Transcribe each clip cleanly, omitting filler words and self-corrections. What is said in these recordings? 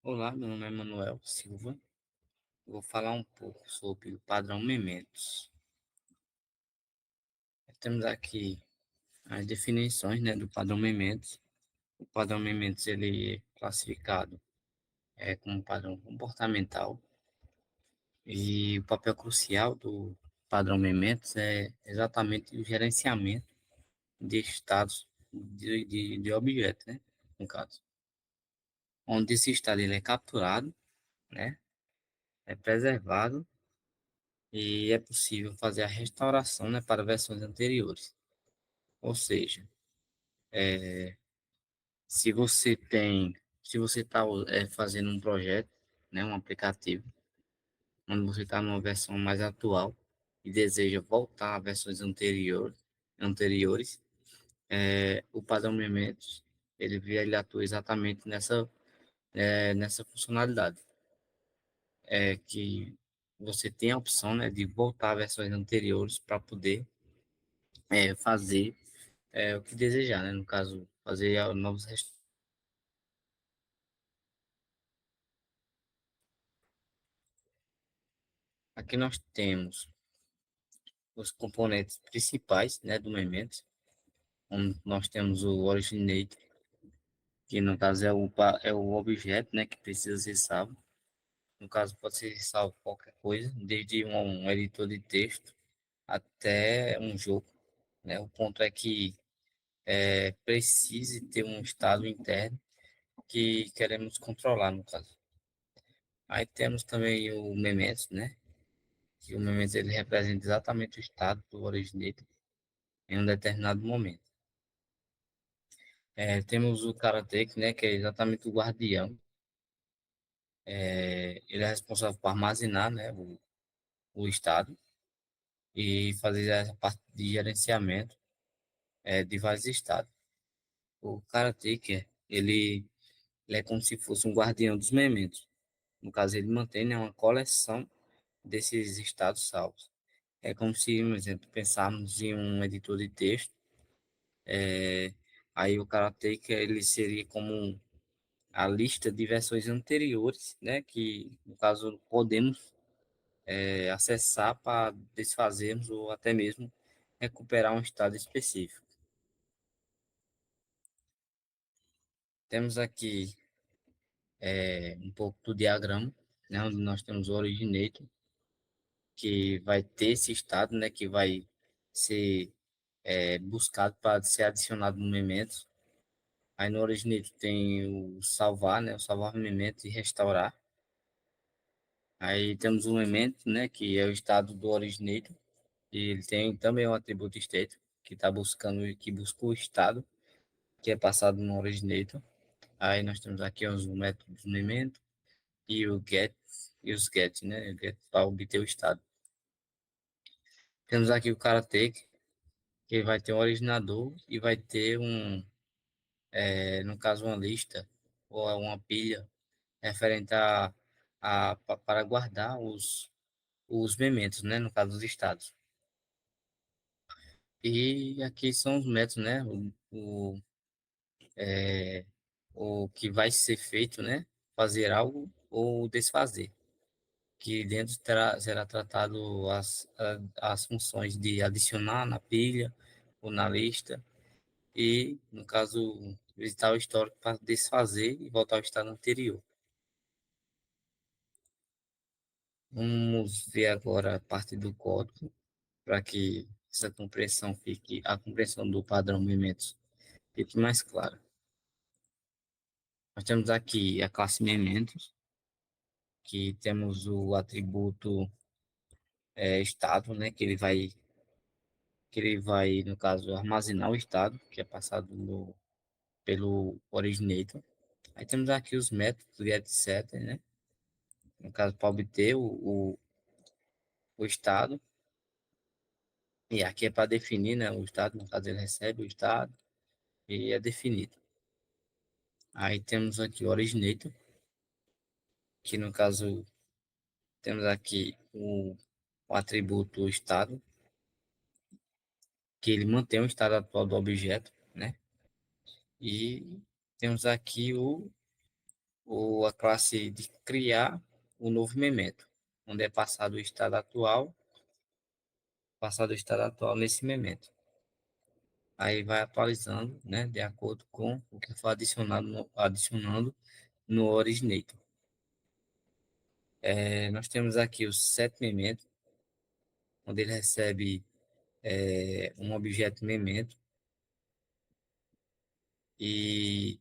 Olá, meu nome é Manuel Silva. Vou falar um pouco sobre o padrão Mementos. Temos aqui as definições, né, do padrão Mementos. O padrão Mementos ele é classificado como padrão comportamental e o papel crucial do padrão Mementos é exatamente o gerenciamento de estados de objetos, né, no caso, onde esse estado ele é capturado, né, é preservado e é possível fazer a restauração, né, para versões anteriores. Ou seja, se você tem, se você está fazendo um projeto, né, um aplicativo, onde você está numa versão mais atual e deseja voltar a versões anteriores, o padrão Mementos, ele atua exatamente nessa funcionalidade, que você tem a opção, né, de voltar a versões anteriores para poder fazer o que desejar, né? No caso, fazer novos. Aqui nós temos os componentes principais, né, do Memento, onde nós temos o Originator, que no caso é o objeto, né, que precisa ser salvo. No caso, pode ser salvo qualquer coisa, desde um editor de texto até um jogo, né? O ponto é que precise ter um estado interno que queremos controlar, no caso. Aí temos também o Memento, né? Que o Memento ele representa exatamente o estado do Originator em um determinado momento. Temos o Karateka, né, que é exatamente o guardião. Ele é responsável por armazenar, né, o estado e fazer essa parte de gerenciamento de vários estados. O Karateka, ele é como se fosse um guardião dos mementos. No caso, ele mantém, né, uma coleção desses estados salvos. É como se, por exemplo, pensarmos em um editor de texto. é, Aí o Karateka, ele seria como a lista de versões anteriores, né, que no caso podemos acessar para desfazermos ou até mesmo recuperar um estado específico. Temos aqui um pouco do diagrama, né, onde nós temos o originator, que vai ter esse estado, né, que vai ser buscado para ser adicionado no memento. Aí no originator tem o salvar, né, o salvar memento e restaurar. Aí temos o memento, né, que é o estado do originator. E ele tem também um atributo state que está buscando, que busca o estado que é passado no originator. Aí nós temos aqui os métodos memento e o get e os get, né? O get para obter o estado. Temos aqui o karateka, que vai ter um originador e vai ter no caso, uma lista ou uma pilha referente para guardar os mementos, né? No caso, os estados. E aqui são os métodos, né? O que vai ser feito, né? Fazer algo ou desfazer. Que dentro será tratado as funções de adicionar na pilha ou na lista e, no caso, visitar o histórico para desfazer e voltar ao estado anterior. Vamos ver agora a parte do código para que a compreensão do padrão Mementos fique mais clara. Nós temos aqui a classe Mementos, que temos o atributo estado, né, que ele vai, no caso, armazenar o estado, que é passado pelo originator. Aí temos aqui os métodos e etc, né, no caso, para obter o estado, e aqui é para definir, né, o estado, no caso, ele recebe o estado e é definido. Aí temos aqui o originator, que no caso, temos aqui o atributo estado, que ele mantém o estado atual do objeto, né, e temos aqui ou a classe de criar o novo memento, onde é passado o estado atual nesse memento. Aí vai atualizando, né, de acordo com o que for adicionando no originator. Nós temos aqui o set memento, onde ele recebe um objeto memento e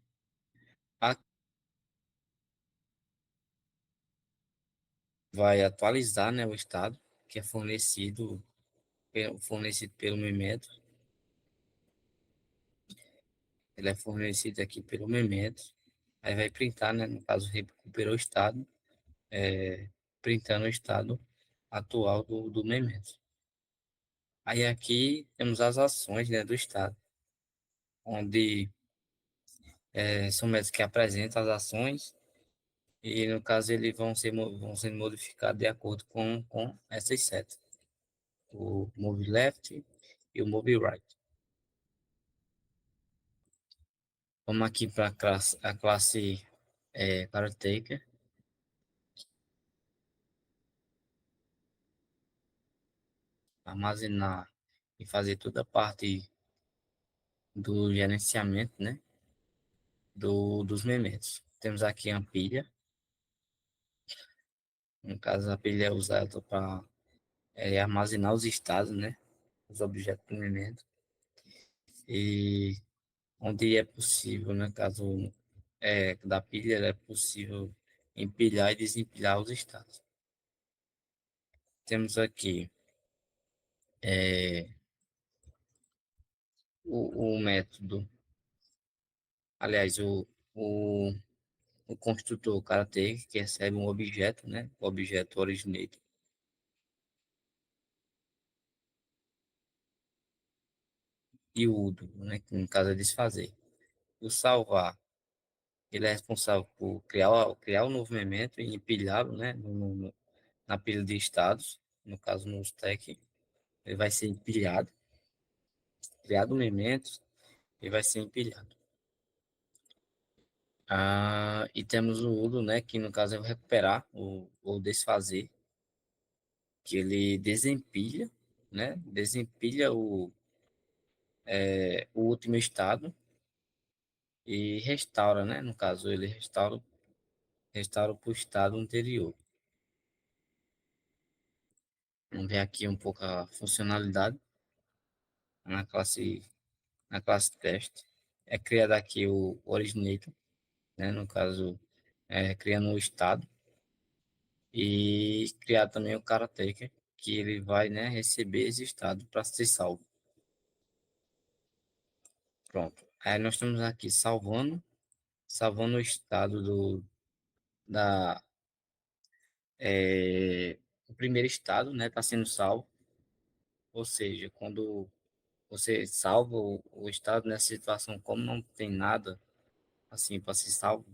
vai atualizar, né, o estado que é fornecido pelo memento. Ele é fornecido aqui pelo memento. Aí vai printar, né, no caso recuperou o estado, printando o estado atual do memento. Aí aqui temos as ações, né, do estado, onde são métodos que apresentam as ações e no caso eles vão sendo modificados de acordo com essas setas, o move left e o move right. Vamos aqui para a classe caretaker. Armazenar e fazer toda a parte do gerenciamento, né, dos mementos. Temos aqui a pilha. No caso, a pilha é usada para armazenar os estados, né, os objetos do memento. E onde é possível, no caso da pilha, é possível empilhar e desempilhar os estados. Temos aqui é, o método, aliás, o, o construtor Karateka, que recebe um objeto, né, o objeto originator, e o udo, né, que no caso é desfazer. O salvar, ele é responsável por criar o novo memento e empilhá-lo, né, na pilha de estados, no caso no stack, ele vai ser empilhado, criado mementos e vai ser empilhado. E temos o udo, né, que no caso é o recuperar ou desfazer, que ele desempilha, né, desempilha o último estado e restaura, né, no caso ele restaura para o estado anterior. Vamos ver aqui um pouco a funcionalidade na classe, na classe teste. É criado aqui o originator, né? No caso, criando o estado. E criar também o caretaker, que ele vai, né, receber esse estado para ser salvo. Pronto. Aí nós estamos aqui salvando o estado da, o primeiro estado, né, está sendo salvo. Ou seja, quando você salva o estado nessa situação, como não tem nada assim para ser salvo,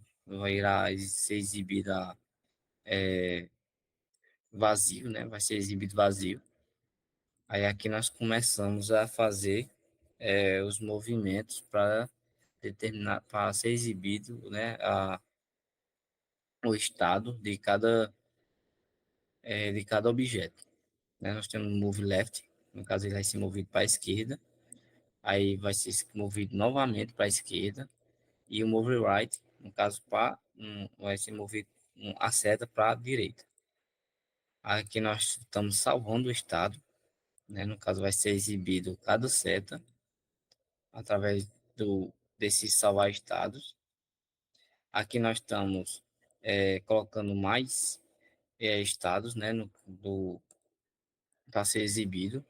irá ser exibida vazio, né? Vai ser exibido vazio. Aí aqui nós começamos a fazer os movimentos para determinar, para ser exibido, né? O estado de cada objeto. Né? Nós temos o move left, no caso ele vai ser movido para a esquerda, aí vai ser movido novamente para a esquerda, e o move right, no caso, vai ser movido a seta para a direita. Aqui nós estamos salvando o estado, né? No caso, vai ser exibido cada seta através desses salvar estados. Aqui nós estamos colocando mais estados, né? Para ser exibido.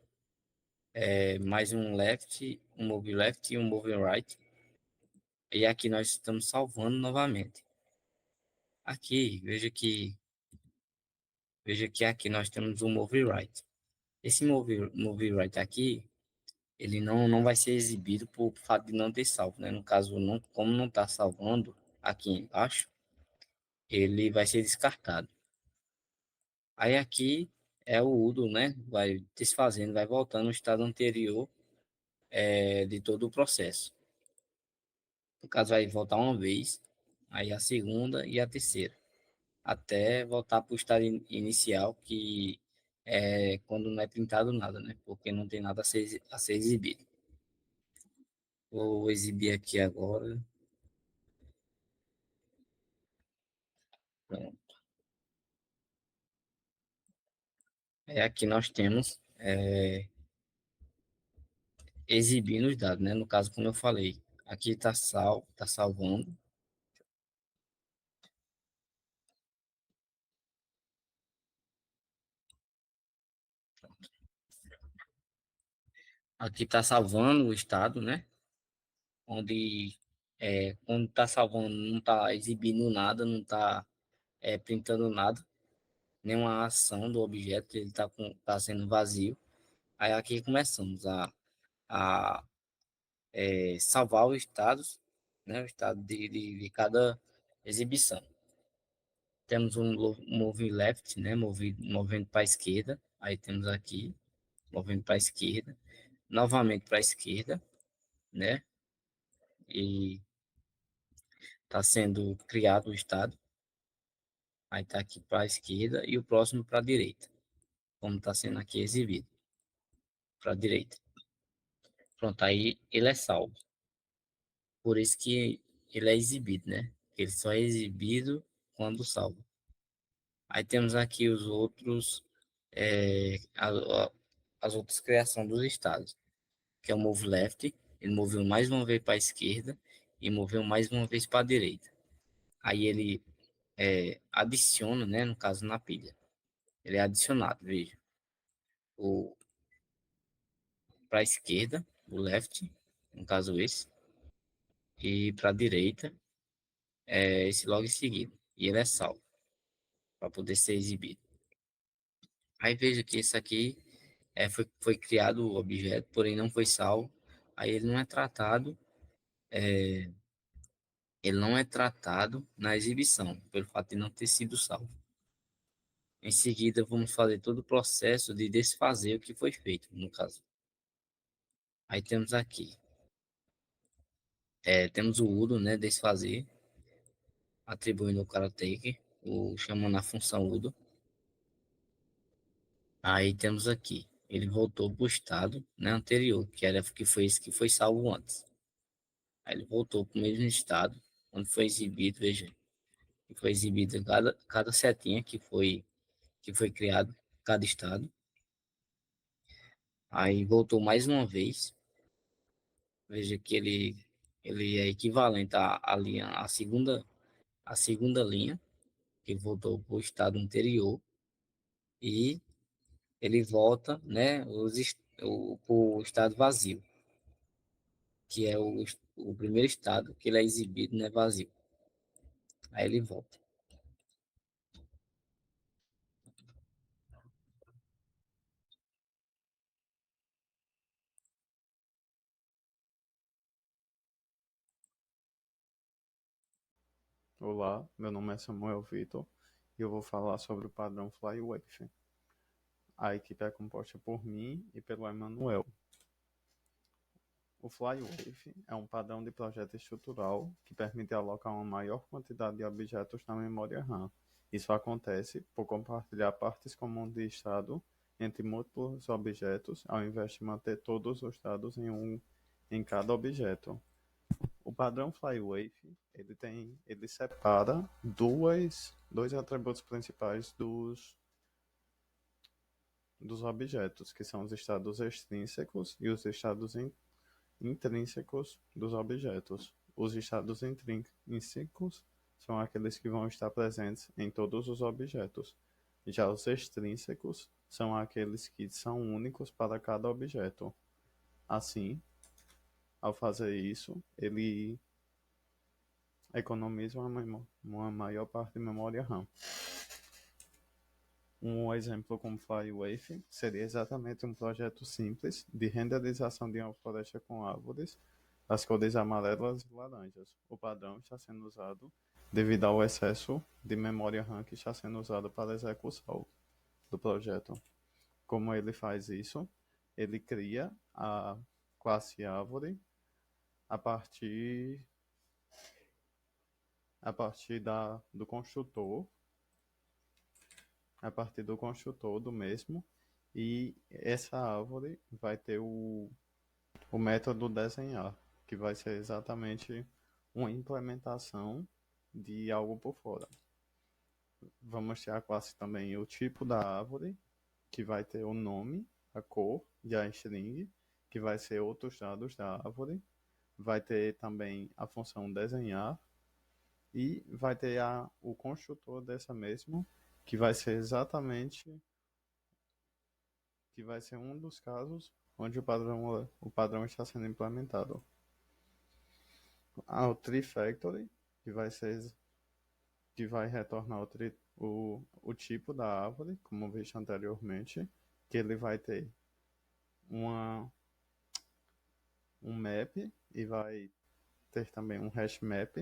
Mais um left e um move right. E aqui nós estamos salvando novamente. Aqui, veja que aqui nós temos um move right. Esse move right aqui, ele não vai ser exibido por fato de não ter salvo, né? No caso, não, como não está salvando aqui embaixo, ele vai ser descartado. Aí aqui é o udo, né? Vai desfazendo, vai voltando ao estado anterior de todo o processo. No caso, vai voltar uma vez, aí a segunda e a terceira, até voltar para o estado inicial, que é quando não é printado nada, né? Porque não tem nada a ser exibido. Vou exibir aqui agora. Pronto. Aqui nós temos exibindo os dados, né? No caso, como eu falei, aqui está tá salvando. Aqui está salvando o estado, né? Onde quando está salvando não está exibindo nada, não está printando nada, nenhuma ação do objeto, ele está tá sendo vazio. Aí aqui começamos a salvar os estados, né? O estado de cada exibição. Temos um move left, né? Movendo para a esquerda. Aí temos aqui, movendo para a esquerda. Novamente para a esquerda, né? E está sendo criado o estado. Aí está aqui para a esquerda e o próximo para a direita, como está sendo aqui exibido, para a direita. Pronto, aí ele é salvo. Por isso que ele é exibido, né? Ele só é exibido quando salvo. Aí temos aqui os outros, as outras criações dos estados, que é o move left, ele moveu mais uma vez para a esquerda e moveu mais uma vez para a direita. Aí ele adiciona, né? No caso, na pilha. Ele é adicionado, veja. O para a esquerda, o left, no caso esse, e para a direita, esse logo em seguida. E ele é salvo, para poder ser exibido. Aí veja que esse aqui foi criado o objeto, porém não foi salvo. Aí ele não é tratado na exibição, pelo fato de não ter sido salvo. Em seguida, vamos fazer todo o processo de desfazer o que foi feito, no caso. Aí temos aqui, temos o udo, né, desfazer, atribuindo o caretaker, chamando a função udo. Aí temos aqui, ele voltou para o estado, né, anterior, que foi esse que foi salvo antes. Aí ele voltou para o mesmo estado, onde foi exibido, veja, que foi exibido cada setinha que foi criado, cada estado. Aí voltou mais uma vez, veja que ele é equivalente à linha, à segunda linha, que voltou para o estado anterior, e ele volta, né, para o estado vazio, que é o primeiro estado que ele é exibido, né, vazio. Aí ele volta. Olá, meu nome é Samuel Vitor e eu vou falar sobre o padrão Flywave. A equipe é composta por mim e pelo Emanuel. O Flywave é um padrão de projeto estrutural que permite alocar uma maior quantidade de objetos na memória RAM. Isso acontece por compartilhar partes comuns de estado entre múltiplos objetos, ao invés de manter todos os dados em cada objeto. O padrão Flywave, ele separa dois atributos principais dos objetos, que são os estados extrínsecos e os estados intrínsecos dos objetos. Os estados intrínsecos são aqueles que vão estar presentes em todos os objetos. Já os extrínsecos são aqueles que são únicos para cada objeto. Assim, ao fazer isso, ele economiza uma maior parte de memória RAM. Um exemplo como Flywave seria exatamente um projeto simples de renderização de uma floresta com árvores, as cores amarelas e laranjas. O padrão está sendo usado devido ao excesso de memória RAM que está sendo usado para a execução do projeto. Como ele faz isso? Ele cria a classe árvore a partir a partir do construtor, a partir do construtor do mesmo, e essa árvore vai ter o método desenhar, que vai ser exatamente uma implementação de algo por fora. Vamos ter a classe também o tipo da árvore, que vai ter o nome, a cor e a string, que vai ser outros dados da árvore. Vai ter também a função desenhar e vai ter o construtor dessa mesma, que vai ser exatamente, que vai ser um dos casos onde o padrão está sendo implementado. O tree factory, que vai ser, que vai retornar o tipo da árvore, como visto anteriormente, que ele vai ter uma, um map e vai ter também um hash map,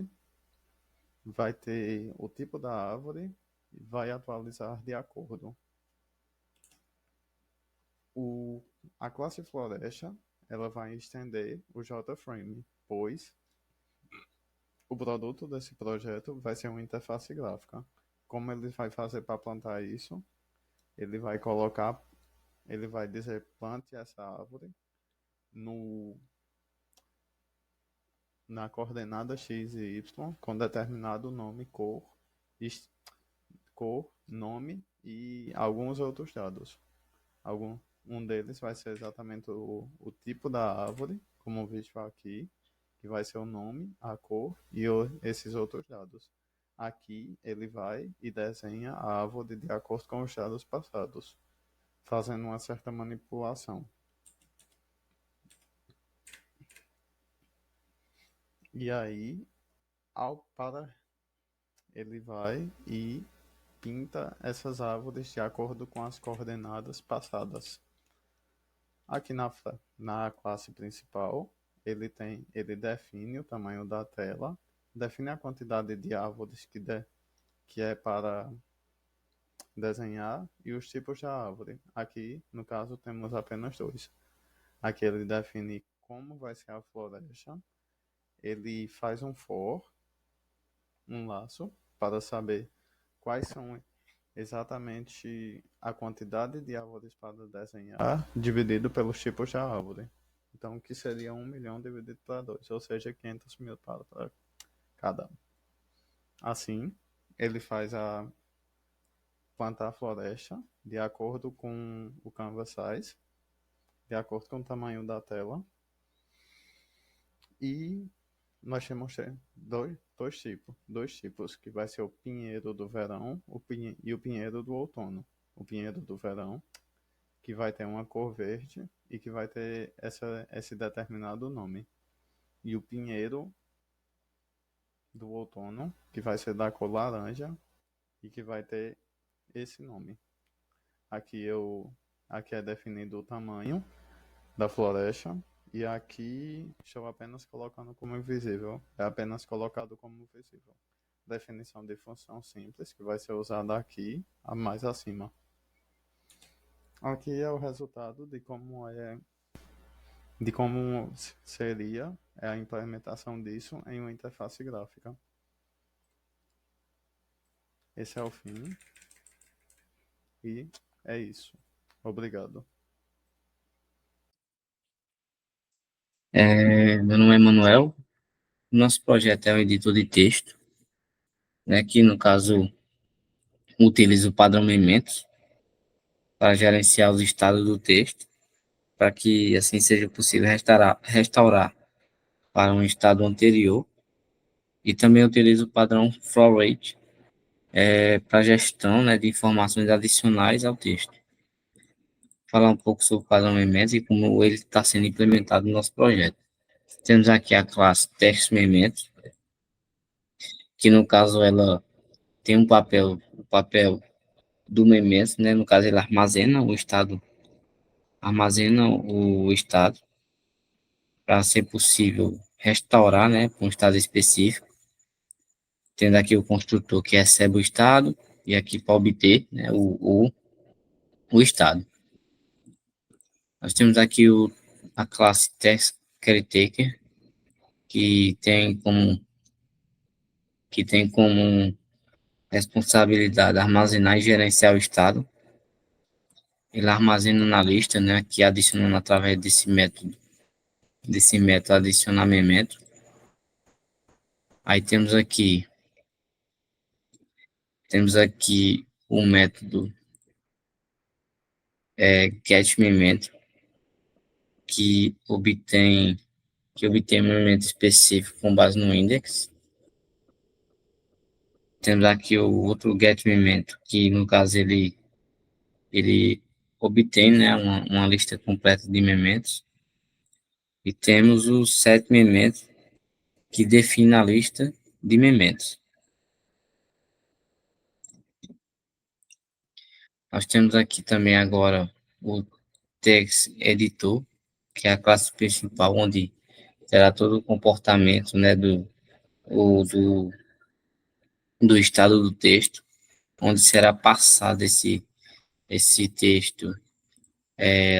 vai ter o tipo da árvore e vai atualizar de acordo. O, a classe floresta ela vai estender o JFrame, pois o produto desse projeto vai ser uma interface gráfica. Como ele vai fazer para plantar isso? Ele vai colocar, ele vai dizer plante essa árvore no, na coordenada x e y com determinado nome, cor, nome e alguns outros dados. Um deles vai ser exatamente o tipo da árvore, como visto aqui, que vai ser o nome, a cor e esses outros dados. Aqui ele vai e desenha a árvore de acordo com os dados passados, fazendo uma certa manipulação. E aí, para ele vai e pinta essas árvores de acordo com as coordenadas passadas. Aqui na classe principal, ele define o tamanho da tela, define a quantidade de árvores que é para desenhar e os tipos da árvore. Aqui, no caso, temos apenas dois. Aqui ele define como vai ser a floresta, ele faz um for, um laço, para saber quais são exatamente a quantidade de árvores para desenhar dividido pelos tipos de árvore. Então, que seria 1 milhão dividido para 2, ou seja, 500 mil para cada. Assim, ele faz a plantar a floresta de acordo com o canvas size, de acordo com o tamanho da tela. E nós temos dois tipos, que vai ser o pinheiro do verão e o pinheiro do outono. O pinheiro do verão, que vai ter uma cor verde e que vai ter esse determinado nome. E o pinheiro do outono, que vai ser da cor laranja e que vai ter esse nome. Aqui, aqui é definido o tamanho da floresta e aqui estou apenas colocando como invisível. É apenas colocado como visível. Definição de função simples, que vai ser usada aqui, a mais acima. Aqui é o resultado de como seria a implementação disso em uma interface gráfica. Esse é o fim e é isso. Obrigado. Meu nome é Manuel. Nosso projeto é um editor de texto, né, que no caso utiliza o padrão Mementos para gerenciar os estados do texto, para que assim seja possível restaurar para um estado anterior. E também utiliza o padrão FlowRate para gestão, né, de informações adicionais ao texto. Falar um pouco sobre o padrão Mementos e como ele está sendo implementado no nosso projeto. Temos aqui a classe Text Mementos, que no caso ela tem o papel do Mementos, né? No caso ele armazena o estado para ser possível restaurar, né, para um estado específico. Tendo aqui o construtor que recebe o estado e aqui para obter, né, o estado. Nós temos aqui a classe Text Caretaker, que tem como que tem como responsabilidade armazenar e gerenciar o estado. Ele armazena na lista, né, que adicionando através desse método adicionamento. Aí temos aqui o método getMemento, que obtém um elemento específico com base no index. Temos aqui o outro getMemento, que no caso ele obtém, né, uma lista completa de mementos. E temos o setMemento, que define a lista de mementos. Nós temos aqui também agora o Text Editor, que é a classe principal, onde terá todo o comportamento, né, do estado do texto, onde será passado esse texto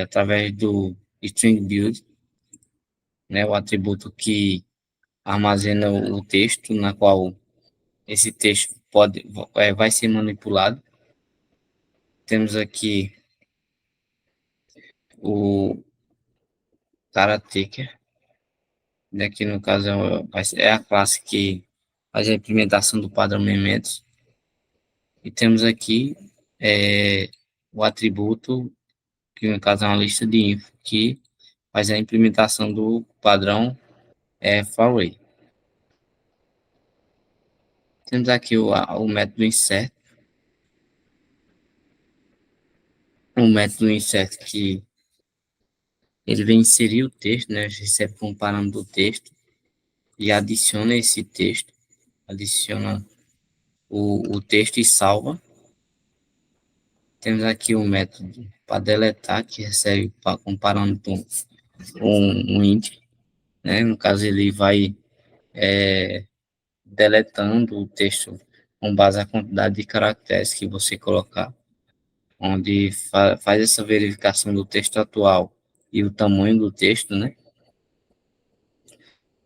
através do string build, né, o atributo que armazena o texto, na qual esse texto vai ser manipulado. Temos aqui o Karateka, né, que no caso é a classe que faz a implementação do padrão Mementos. E temos aqui o atributo, que no caso é uma lista de info, que faz a implementação do padrão FARAY. Temos aqui o método insert, que ele vem inserir o texto, né, recebe como parâmetro do texto e adiciona esse texto, adiciona o texto e salva. Temos aqui o método para deletar, que recebe como parâmetro um int, né? No caso, ele vai deletando o texto com base na quantidade de caracteres que você colocar, onde faz essa verificação do texto atual e o tamanho do texto, né?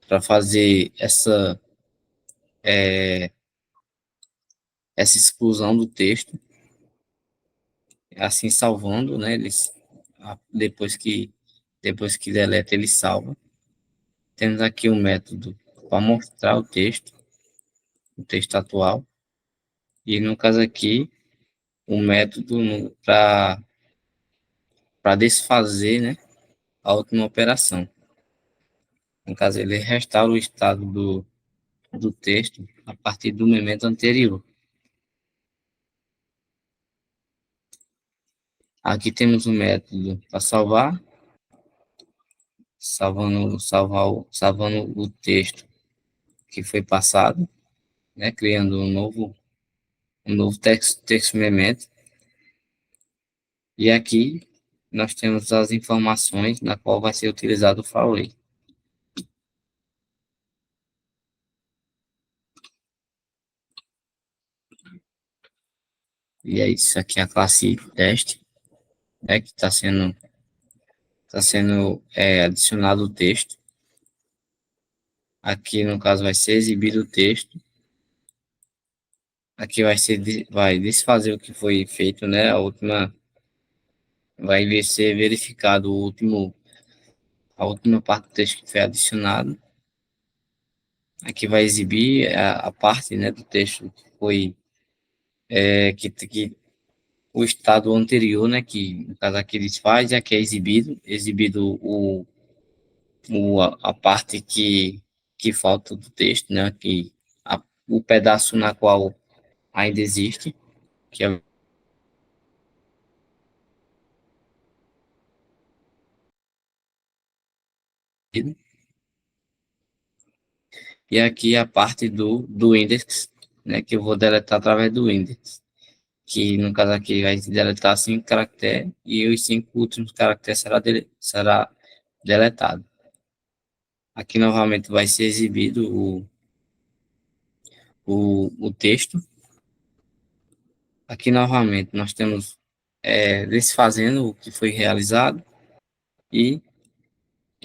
Para fazer essa exclusão do texto, assim salvando, né? Depois que deleta, ele salva. Temos aqui o método para mostrar o texto atual, e no caso aqui, o método para desfazer, né, a última operação. No caso, ele restaura o estado do texto a partir do momento anterior. Aqui temos o método para salvar, salvando o texto que foi passado, né, criando um novo texto memento. E aqui nós temos as informações na qual vai ser utilizado o Farley. E é isso, aqui é a classe teste, né, que está sendo adicionado o texto. Aqui, no caso, vai ser exibido o texto. Aqui vai desfazer o que foi feito, né? Vai ser verificado a última parte do texto que foi adicionado. Aqui vai exibir a parte, né, do texto que foi que o estado anterior, né, que no caso aqui desfaz, e aqui é exibido a parte que falta do texto, né, o pedaço na qual ainda existe, que é e aqui a parte do index, né, que eu vou deletar através do index, que no caso aqui vai deletar 5 caracteres e os 5 últimos caracteres será deletado. Aqui novamente vai ser exibido o texto. Aqui novamente nós temos desfazendo o que foi realizado e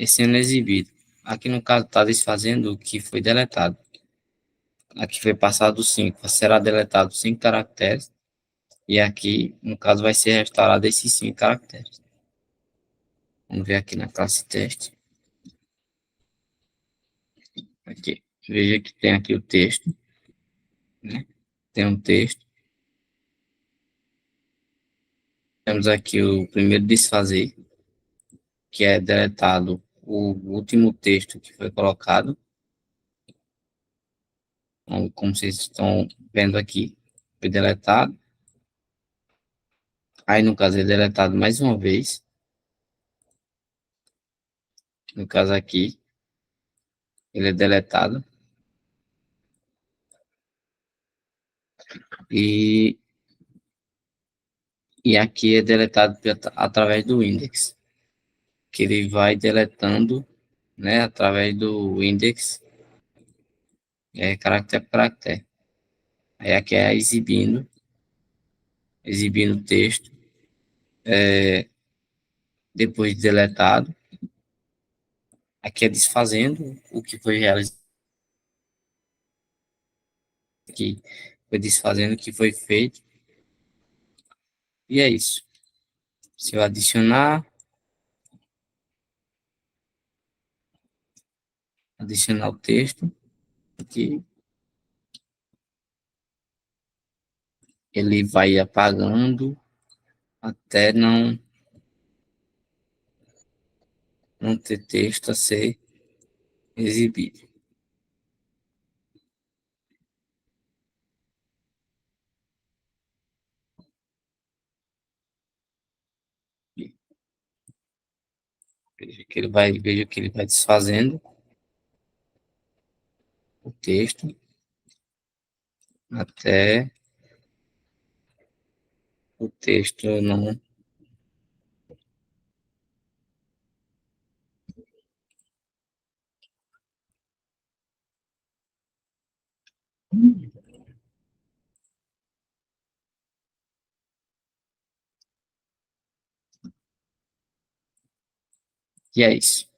sendo exibido. Aqui no caso está desfazendo o que foi deletado. Aqui foi passado 5, será deletado 5 caracteres. E aqui, no caso, vai ser restaurado esses 5 caracteres. Vamos ver aqui na classe teste. Aqui. Veja que tem aqui o texto, né? Tem um texto. Temos aqui o primeiro desfazer, que é deletado o último texto que foi colocado. Então, como vocês estão vendo aqui, foi deletado. Aí, no caso, é deletado mais uma vez. No caso aqui, ele é deletado. E, e aqui é deletado através do index, que ele vai deletando, né, através do index, caractere por caractere. Aí aqui é exibindo o texto, depois de deletado. Aqui é desfazendo o que foi realizado aqui, foi desfazendo o que foi feito. E é isso. Se eu adicionar o texto aqui, ele vai apagando até não ter texto a ser exibido. Veja que ele vai desfazendo o texto até o texto não. E é isso.